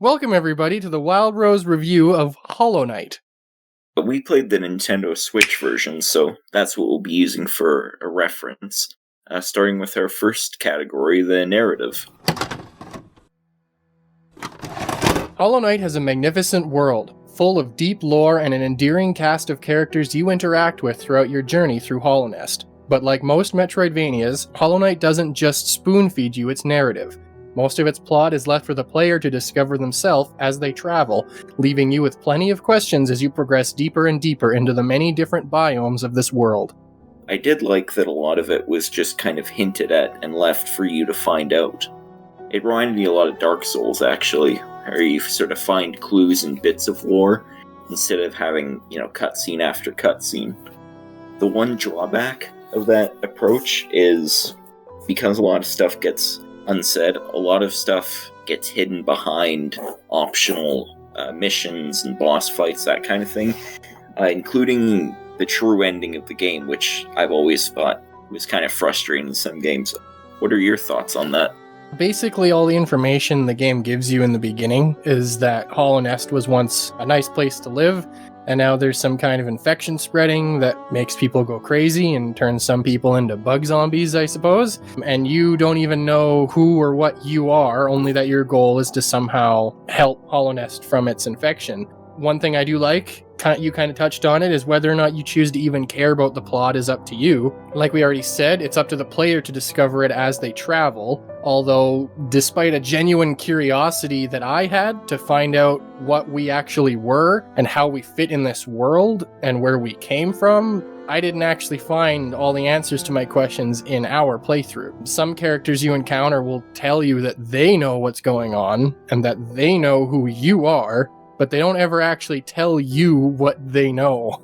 Welcome everybody to the Wildrose review of Hollow Knight. But we played the Nintendo Switch version, so that's what we'll be using for a reference. Starting with our first category, the narrative. Hollow Knight has a magnificent world, full of deep lore and an endearing cast of characters you interact with throughout your journey through Hollownest. But like most Metroidvanias, Hollow Knight doesn't just spoon-feed you its narrative. Most of its plot is left for the player to discover themselves as they travel, leaving you with plenty of questions as you progress deeper and deeper into the many different biomes of this world. I did like that a lot of it was just kind of hinted at and left for you to find out. It reminded me a lot of Dark Souls, actually, where you sort of find clues and bits of lore instead of having, cutscene after cutscene. The one drawback of that approach is because a lot of stuff gets unsaid, a lot of stuff gets hidden behind optional missions and boss fights, that kind of thing, including the true ending of the game, which I've always thought was kind of frustrating in some games. What are your thoughts on that? Basically, all the information the game gives you in the beginning is that Hollownest was once a nice place to live, and now there's some kind of infection spreading that makes people go crazy and turns some people into bug zombies, I suppose. And you don't even know who or what you are, only that your goal is to somehow help Hollownest from its infection. One thing I do like, you kind of touched on it, is whether or not you choose to even care about the plot is up to you. Like we already said, it's up to the player to discover it as they travel, although despite a genuine curiosity that I had to find out what we actually were and how we fit in this world and where we came from, I didn't actually find all the answers to my questions in our playthrough. Some characters you encounter will tell you that they know what's going on and that they know who you are, but they don't ever actually tell you what they know.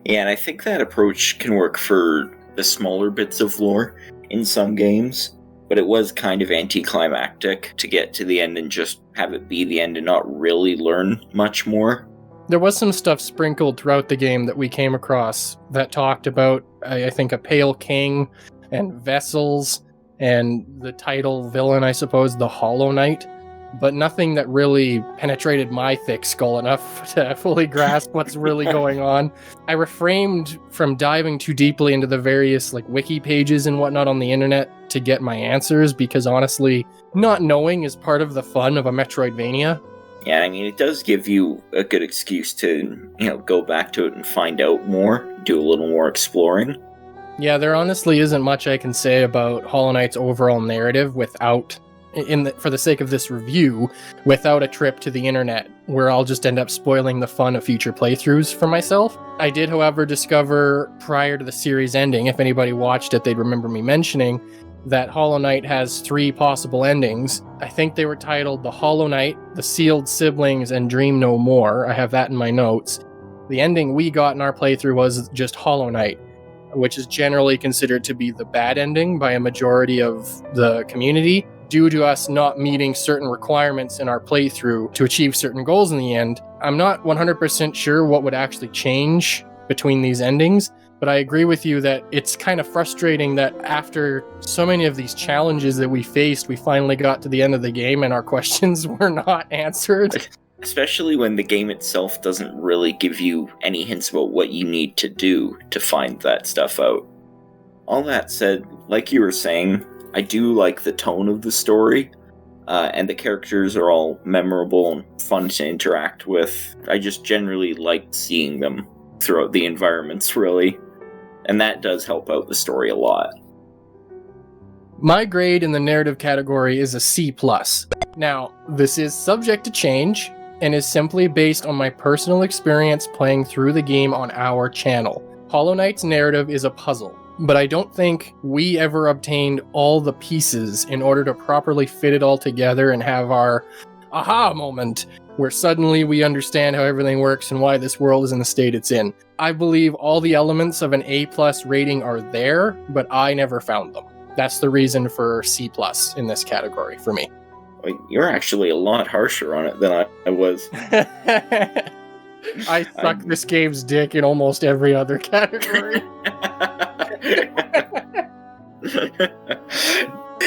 Yeah, and I think that approach can work for the smaller bits of lore in some games, but it was kind of anticlimactic to get to the end and just have it be the end and not really learn much more. There was some stuff sprinkled throughout the game that we came across that talked about, I think, a Pale King and vessels and the title villain, I suppose, the Hollow Knight, but nothing that really penetrated my thick skull enough to fully grasp what's really going on. I refrained from diving too deeply into the various wiki pages and whatnot on the internet to get my answers, because honestly, not knowing is part of the fun of a Metroidvania. Yeah, I mean, it does give you a good excuse to, go back to it and find out more, do a little more exploring. Yeah, there honestly isn't much I can say about Hollow Knight's overall narrative for the sake of this review, without a trip to the internet, where I'll just end up spoiling the fun of future playthroughs for myself. I did, however, discover prior to the series ending, if anybody watched it, they'd remember me mentioning, that Hollow Knight has 3 possible endings. I think they were titled The Hollow Knight, The Sealed Siblings, and Dream No More. I have that in my notes. The ending we got in our playthrough was just Hollow Knight, which is generally considered to be the bad ending by a majority of the community, due to us not meeting certain requirements in our playthrough to achieve certain goals in the end. I'm not 100% sure what would actually change between these endings, but I agree with you that it's kind of frustrating that after so many of these challenges that we faced, we finally got to the end of the game and our questions were not answered. Especially when the game itself doesn't really give you any hints about what you need to do to find that stuff out. All that said, like you were saying, I do like the tone of the story, and the characters are all memorable and fun to interact with. I just generally liked seeing them throughout the environments, really, and that does help out the story a lot. My grade in the narrative category is a C+. Now, this is subject to change, and is simply based on my personal experience playing through the game on our channel. Hollow Knight's narrative is a puzzle, but I don't think we ever obtained all the pieces in order to properly fit it all together and have our aha moment, where suddenly we understand how everything works and why this world is in the state it's in. I believe all the elements of an A+ rating are there, but I never found them. That's the reason for C+ in this category for me. You're actually a lot harsher on it than I was. I suck this game's dick in almost every other category.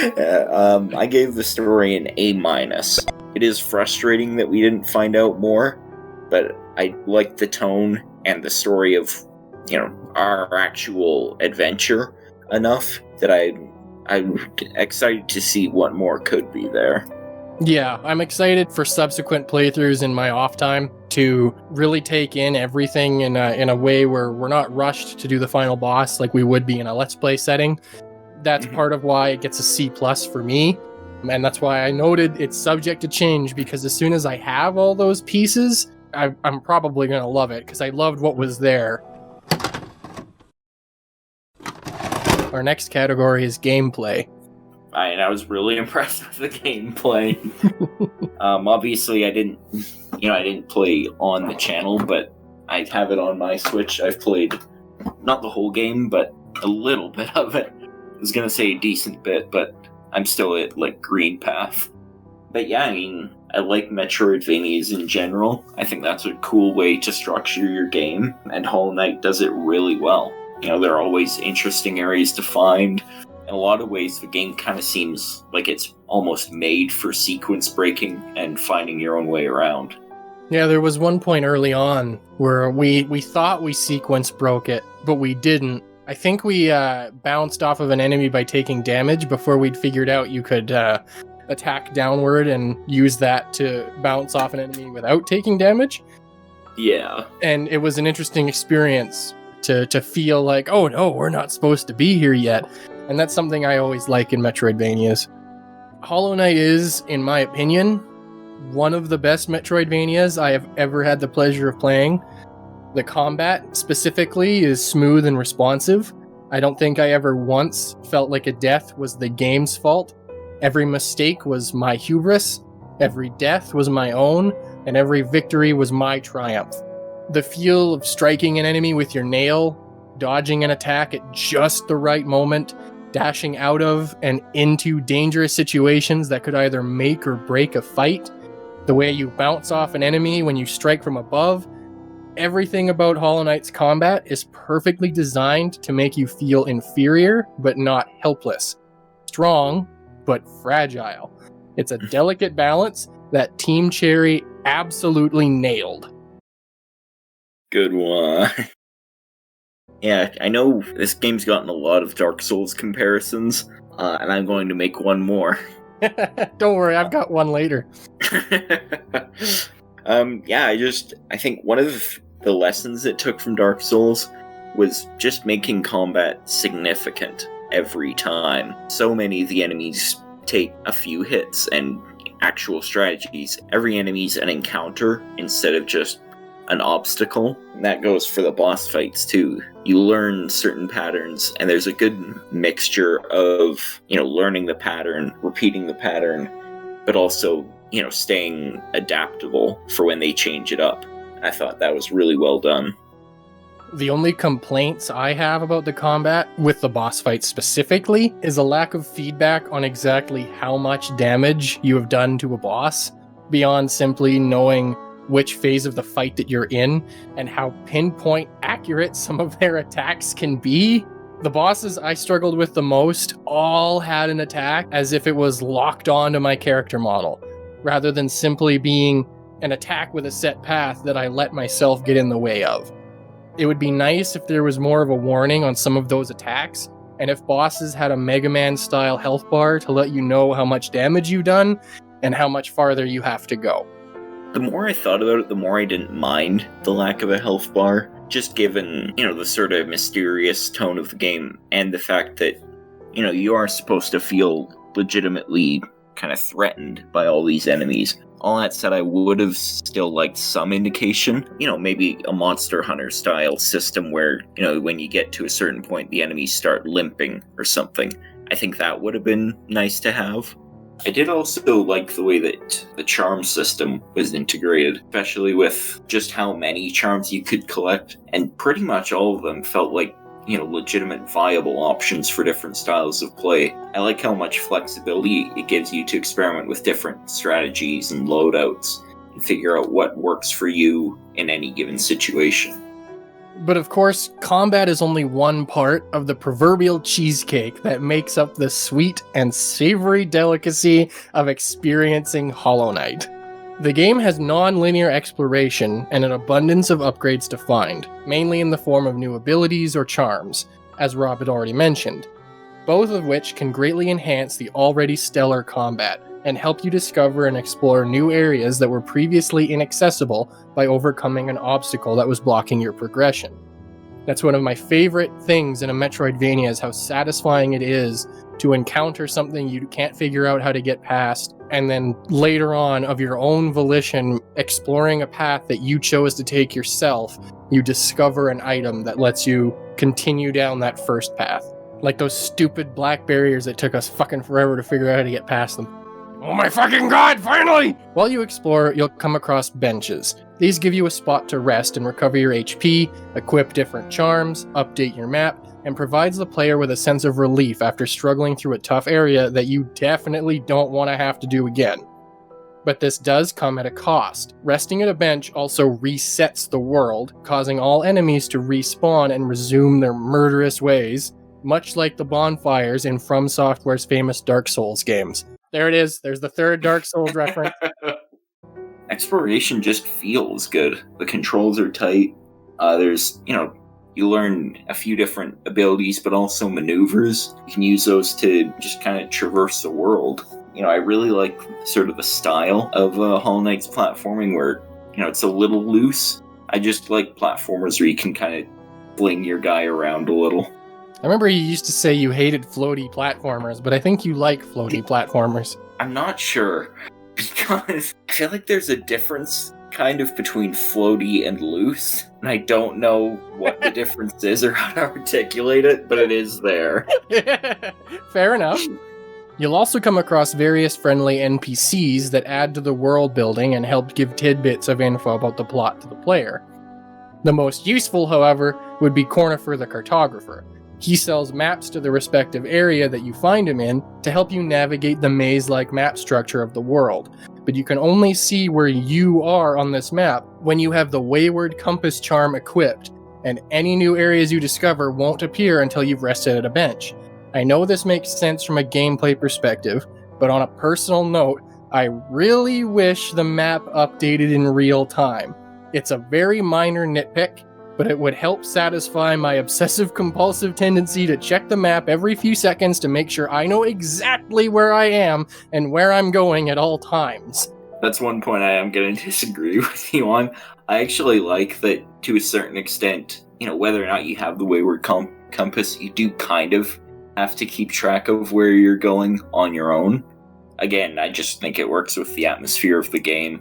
I gave the story an A-. It is frustrating that we didn't find out more, but I liked the tone and the story of, our actual adventure enough that I'm excited to see what more could be there. Yeah, I'm excited for subsequent playthroughs in my off time to really take in everything in a way where we're not rushed to do the final boss like we would be in a Let's Play setting. That's part of why it gets a C+ for me. And that's why I noted it's subject to change, because as soon as I have all those pieces, I'm probably going to love it, because I loved what was there. Our next category is gameplay. I was really impressed with the gameplay. Obviously, I didn't play on the channel, but I have it on my Switch. I've played not the whole game, but a little bit of it. I was gonna say a decent bit, but I'm still at Green Path. But yeah, I like Metroidvanias in general. I think that's a cool way to structure your game, and Hollow Knight does it really well. There are always interesting areas to find. In a lot of ways, the game kind of seems like it's almost made for sequence breaking and finding your own way around. Yeah, there was one point early on where we thought we sequence broke it, but we didn't. I think we bounced off of an enemy by taking damage before we'd figured out you could attack downward and use that to bounce off an enemy without taking damage. Yeah. And it was an interesting experience to feel like, oh no, we're not supposed to be here yet. And that's something I always like in Metroidvanias. Hollow Knight is, in my opinion, one of the best Metroidvanias I have ever had the pleasure of playing. The combat, specifically, is smooth and responsive. I don't think I ever once felt like a death was the game's fault. Every mistake was my hubris, every death was my own, and every victory was my triumph. The feel of striking an enemy with your nail, dodging an attack at just the right moment, dashing out of and into dangerous situations that could either make or break a fight, the way you bounce off an enemy when you strike from above. Everything about Hollow Knight's combat is perfectly designed to make you feel inferior, but not helpless. Strong, but fragile. It's a delicate balance that Team Cherry absolutely nailed. Good one. Yeah, I know this game's gotten a lot of Dark Souls comparisons, and I'm going to make one more. Don't worry, I've got one later. I think one of the lessons it took from Dark Souls was just making combat significant every time. So many of the enemies take a few hits and actual strategies. Every enemy's an encounter instead of just an obstacle. And that goes for the boss fights too. You learn certain patterns, and there's a good mixture of, learning the pattern, repeating the pattern, but also, staying adaptable for when they change it up. I thought that was really well done. The only complaints I have about the combat, with the boss fight specifically, is a lack of feedback on exactly how much damage you have done to a boss, beyond simply knowing which phase of the fight that you're in, and how pinpoint accurate some of their attacks can be. The bosses I struggled with the most all had an attack as if it was locked onto my character model, rather than simply being an attack with a set path that I let myself get in the way of. It would be nice if there was more of a warning on some of those attacks, and if bosses had a Mega Man style health bar to let you know how much damage you've done and how much farther you have to go. The more I thought about it, the more I didn't mind the lack of a health bar, just given, the sort of mysterious tone of the game, and the fact that, you are supposed to feel legitimately kind of threatened by all these enemies. All that said, I would have still liked some indication, maybe a Monster Hunter style system where, when you get to a certain point, the enemies start limping or something. I think that would have been nice to have. I did also like the way that the charm system was integrated, especially with just how many charms you could collect, and pretty much all of them felt like, legitimate viable options for different styles of play. I like how much flexibility it gives you to experiment with different strategies and loadouts, and figure out what works for you in any given situation. But of course, combat is only one part of the proverbial cheesecake that makes up the sweet and savory delicacy of experiencing Hollow Knight. The game has non-linear exploration and an abundance of upgrades to find, mainly in the form of new abilities or charms, as Rob had already mentioned, both of which can greatly enhance the already stellar combat and help you discover and explore new areas that were previously inaccessible by overcoming an obstacle that was blocking your progression. That's one of my favorite things in a Metroidvania, is how satisfying it is to encounter something you can't figure out how to get past, and then later on, of your own volition, exploring a path that you chose to take yourself, you discover an item that lets you continue down that first path. Like those stupid black barriers that took us fucking forever to figure out how to get past them. Oh my fucking god, finally! While you explore, you'll come across benches. These give you a spot to rest and recover your HP, equip different charms, update your map, and provides the player with a sense of relief after struggling through a tough area that you definitely don't want to have to do again. But this does come at a cost. Resting at a bench also resets the world, causing all enemies to respawn and resume their murderous ways, much like the bonfires in From Software's famous Dark Souls games. There it is. There's the third Dark Souls reference. Exploration just feels good. The controls are tight. You learn a few different abilities, but also maneuvers. You can use those to just kind of traverse the world. I really like sort of the style of Hollow Knight's platforming where, it's a little loose. I just like platformers where you can kind of fling your guy around a little. I remember you used to say you hated floaty platformers, but I think you like floaty platformers. I'm not sure, because I feel like there's a difference kind of between floaty and loose, and I don't know what the difference is or how to articulate it, but it is there. Fair enough. You'll also come across various friendly NPCs that add to the world building and help give tidbits of info about the plot to the player. The most useful, however, would be Cornifer the Cartographer. He sells maps to the respective area that you find him in to help you navigate the maze-like map structure of the world, but you can only see where you are on this map when you have the Wayward Compass charm equipped, and any new areas you discover won't appear until you've rested at a bench. I know this makes sense from a gameplay perspective, but on a personal note, I really wish the map updated in real time. It's a very minor nitpick, but it would help satisfy my obsessive-compulsive tendency to check the map every few seconds to make sure I know exactly where I am and where I'm going at all times. That's one point I am going to disagree with you on. I actually like that, to a certain extent, whether or not you have the Wayward Compass, you do kind of have to keep track of where you're going on your own. Again, I just think it works with the atmosphere of the game.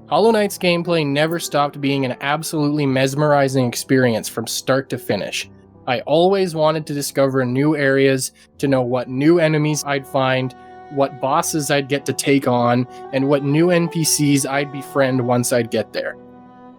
Hollow Knight's gameplay never stopped being an absolutely mesmerizing experience from start to finish. I always wanted to discover new areas, to know what new enemies I'd find, what bosses I'd get to take on, and what new NPCs I'd befriend once I'd get there.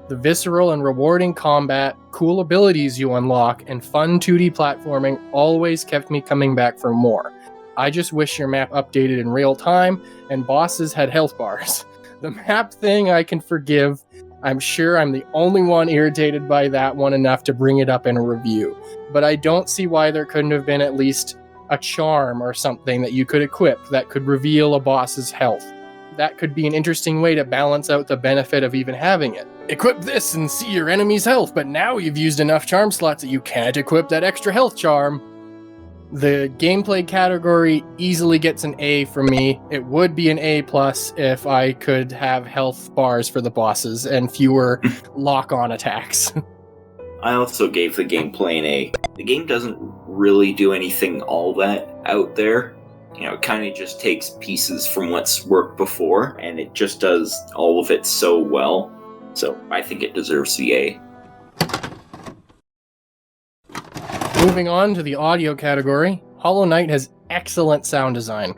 The visceral and rewarding combat, cool abilities you unlock, and fun 2D platforming always kept me coming back for more. I just wish your map updated in real time, and bosses had health bars. The map thing I can forgive. I'm sure I'm the only one irritated by that one enough to bring it up in a review. But I don't see why there couldn't have been at least a charm or something that you could equip that could reveal a boss's health. That could be an interesting way to balance out the benefit of even having it. Equip this and see your enemy's health, but now you've used enough charm slots that you can't equip that extra health charm. The gameplay category easily gets an A from me. It would be an A+ if I could have health bars for the bosses and fewer lock-on attacks. I also gave the gameplay an A. The game doesn't really do anything all that out there. It kind of just takes pieces from what's worked before, and it just does all of it so well. So I think it deserves the A. Moving on to the audio category, Hollow Knight has excellent sound design.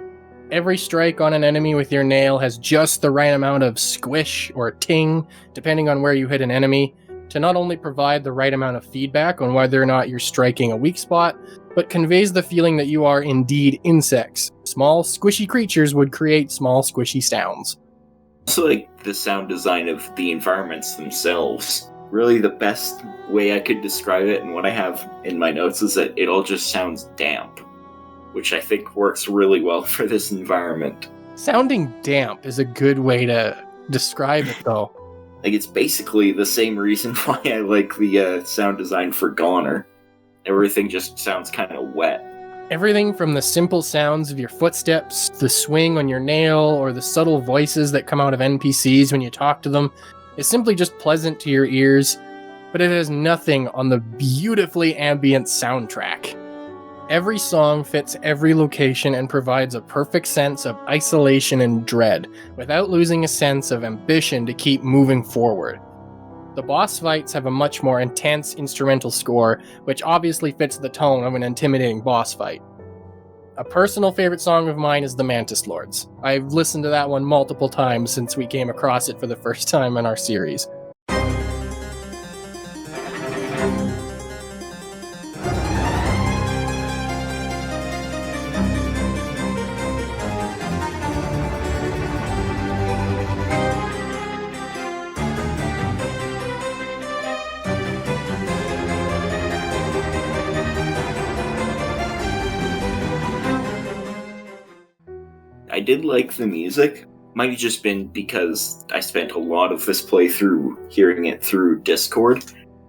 Every strike on an enemy with your nail has just the right amount of squish or ting, depending on where you hit an enemy, to not only provide the right amount of feedback on whether or not you're striking a weak spot, but conveys the feeling that you are indeed insects. Small, squishy creatures would create small, squishy sounds. Also like the sound design of the environments themselves. really the best way I could describe it, and what I have in my notes, is that it all just sounds damp, which I think works really well for this environment. Sounding damp is a good way to describe it, though. Like, it's basically the same reason why I like the sound design for Goner. Everything just sounds kind of wet. Everything from the simple sounds of your footsteps, the swing on your nail, or the subtle voices that come out of NPCs when you talk to them is simply just pleasant to your ears, but it has nothing on the beautifully ambient soundtrack. Every song fits every location and provides a perfect sense of isolation and dread, without losing a sense of ambition to keep moving forward. The boss fights have a much more intense instrumental score, which obviously fits the tone of an intimidating boss fight. A personal favorite song of mine is The Mantis Lords. I've listened to that one multiple times since we came across it for the first time in our series. I did like the music. Might have just been because I spent a lot of this playthrough hearing it through Discord.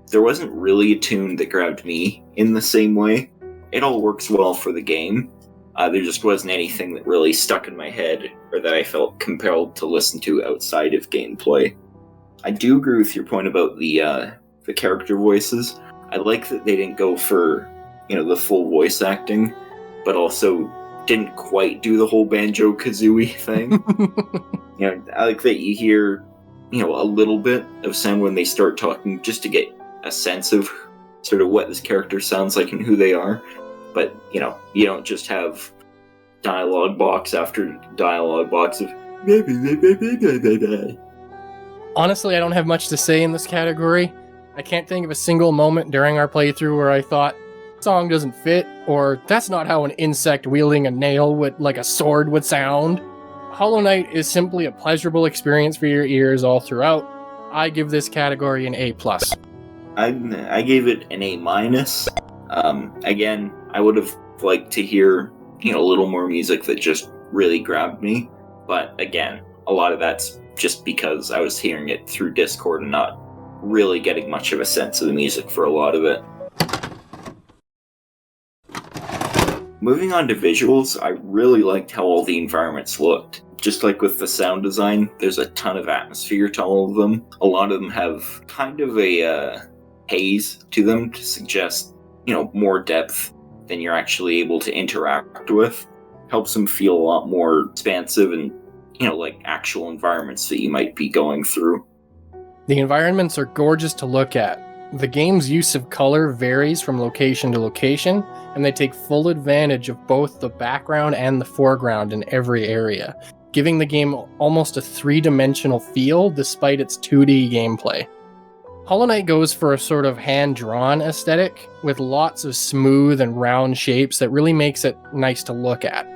There wasn't really a tune that grabbed me in the same way. It all works well for the game. There just wasn't anything that really stuck in my head or that I felt compelled to listen to outside of gameplay. I do agree with your point about the character voices. I like that they didn't go for, the full voice acting, but also didn't quite do the whole Banjo-Kazooie thing. I like that you hear, a little bit of sound when they start talking, just to get a sense of sort of what this character sounds like and who they are. But, you don't just have dialogue box after dialogue box of... Honestly, I don't have much to say in this category. I can't think of a single moment during our playthrough where I thought, song doesn't fit, or that's not how an insect wielding a nail like a sword would sound. Hollow Knight is simply a pleasurable experience for your ears all throughout. I give this category an A+. I gave it an A-. Again, I would have liked to hear, a little more music that just really grabbed me, but again, a lot of that's just because I was hearing it through Discord and not really getting much of a sense of the music for a lot of it. Moving on to visuals, I really liked how all the environments looked. Just like with the sound design, there's a ton of atmosphere to all of them. A lot of them have kind of a haze to them to suggest, more depth than you're actually able to interact with. Helps them feel a lot more expansive and, like actual environments that you might be going through. The environments are gorgeous to look at. The game's use of color varies from location to location, and they take full advantage of both the background and the foreground in every area, giving the game almost a three-dimensional feel despite its 2D gameplay. Hollow Knight goes for a sort of hand-drawn aesthetic, with lots of smooth and round shapes that really makes it nice to look at.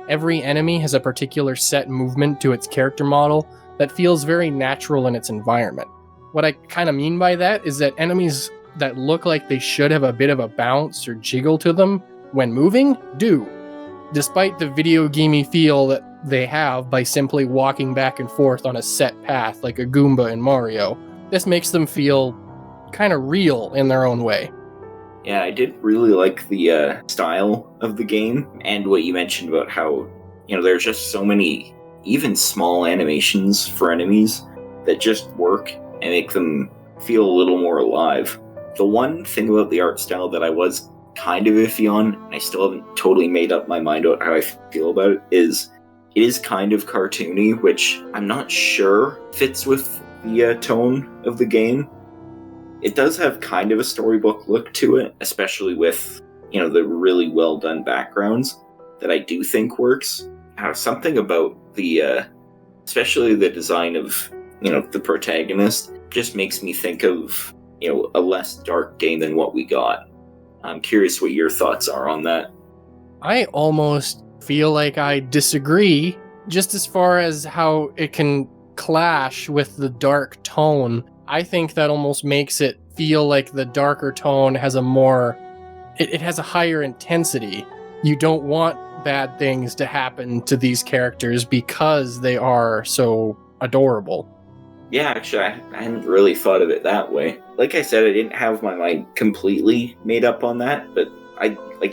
Every enemy has a particular set movement to its character model that feels very natural in its environment. What I kind of mean by that is that enemies that look like they should have a bit of a bounce or jiggle to them when moving do, despite the video gamey feel that they have by simply walking back and forth on a set path like a Goomba in Mario. This makes them feel kind of real in their own way. Yeah, I did really like the style of the game, and what you mentioned about how, there's just so many, even small animations for enemies that just work and make them feel a little more alive. The one thing about the art style that I was kind of iffy on, and I still haven't totally made up my mind about how I feel about it is kind of cartoony, which I'm not sure fits with the tone of the game. It does have kind of a storybook look to it, especially with, the really well done backgrounds that I do think works. Something about the, especially the design of, the protagonist just makes me think of, a less dark game than what we got. I'm curious what your thoughts are on that. I almost feel like I disagree, just as far as how it can clash with the dark tone. I think that almost makes it feel like the darker tone has a more... It has a higher intensity. You don't want bad things to happen to these characters because they are so adorable. Yeah, actually, I hadn't really thought of it that way. Like I said, I didn't have my mind completely made up on that, but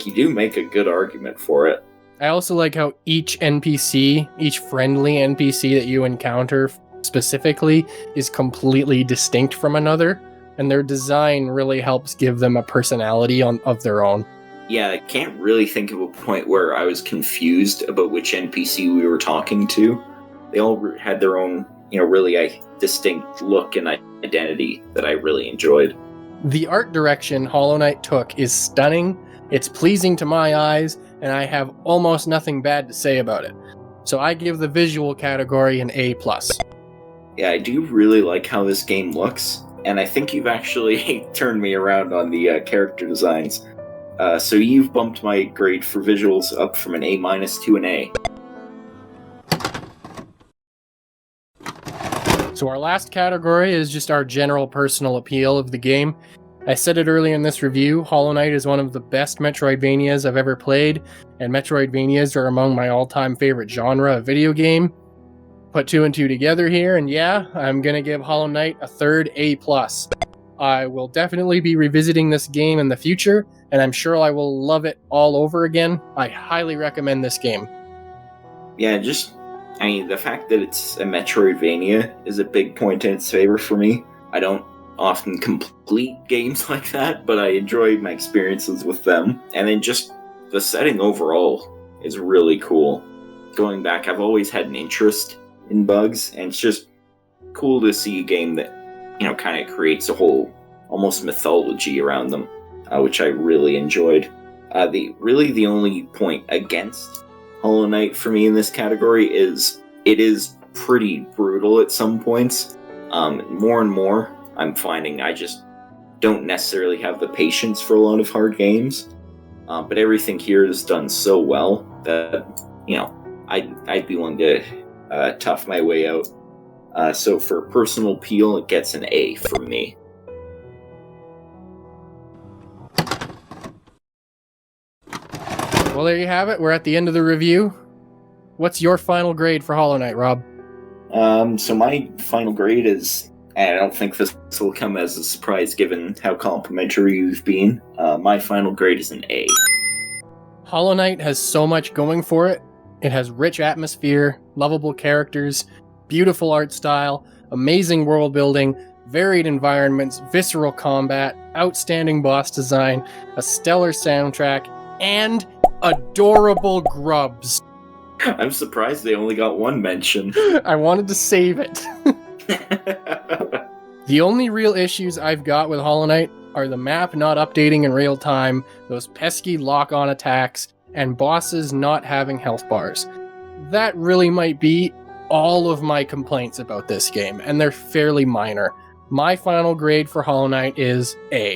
you do make a good argument for it. I also like how each NPC, each friendly NPC that you encounter specifically, is completely distinct from another, and their design really helps give them a personality of their own. Yeah, I can't really think of a point where I was confused about which NPC we were talking to. They all had their own, really distinct look and identity that I really enjoyed. The art direction Hollow Knight took is stunning, it's pleasing to my eyes, and I have almost nothing bad to say about it. So I give the visual category an A+. Yeah, I do really like how this game looks, and I think you've actually turned me around on the character designs. So you've bumped my grade for visuals up from an A- to an A. So our last category is just our general personal appeal of the game. I said it earlier in this review, Hollow Knight is one of the best Metroidvanias I've ever played, and Metroidvanias are among my all-time favorite genre of video game. Put 2 and 2 together here, and yeah, I'm gonna give Hollow Knight a third A+. I will definitely be revisiting this game in the future, and I'm sure I will love it all over again. I highly recommend this game. Yeah, the fact that it's a Metroidvania is a big point in its favor for me. I don't often complete games like that, but I enjoy my experiences with them. And then just the setting overall is really cool. Going back, I've always had an interest in bugs, and it's just cool to see a game that, kind of creates a whole almost mythology around them, which I really enjoyed. The only point against Hollow Knight for me in this category is it is pretty brutal at some points. More and more, I'm finding I just don't necessarily have the patience for a lot of hard games. But everything here is done so well that, I'd be willing to tough my way out. So for personal appeal, it gets an A from me. Well, there you have it. We're at the end of the review. What's your final grade for Hollow Knight, Rob? So my final grade is, and I don't think this will come as a surprise given how complimentary you've been, my final grade is an A. Hollow Knight has so much going for it. It has rich atmosphere, lovable characters, beautiful art style, amazing world building, varied environments, visceral combat, outstanding boss design, a stellar soundtrack, and adorable grubs. I'm surprised they only got one mention. I wanted to save it. The only real issues I've got with Hollow Knight are the map not updating in real time, those pesky lock-on attacks, and bosses not having health bars. That really might be all of my complaints about this game, and they're fairly minor. My final grade for Hollow Knight is A.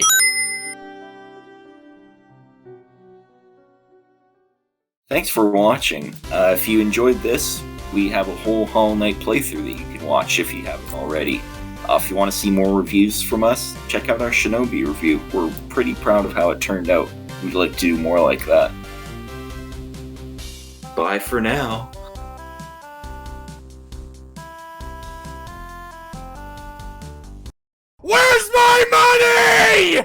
Thanks for watching. If you enjoyed this, we have a whole Hollow Knight playthrough that you can watch if you haven't already. If you want to see more reviews from us, check out our Shinobi review. We're pretty proud of how it turned out. We'd like to do more like that. Bye for now. Where's my money?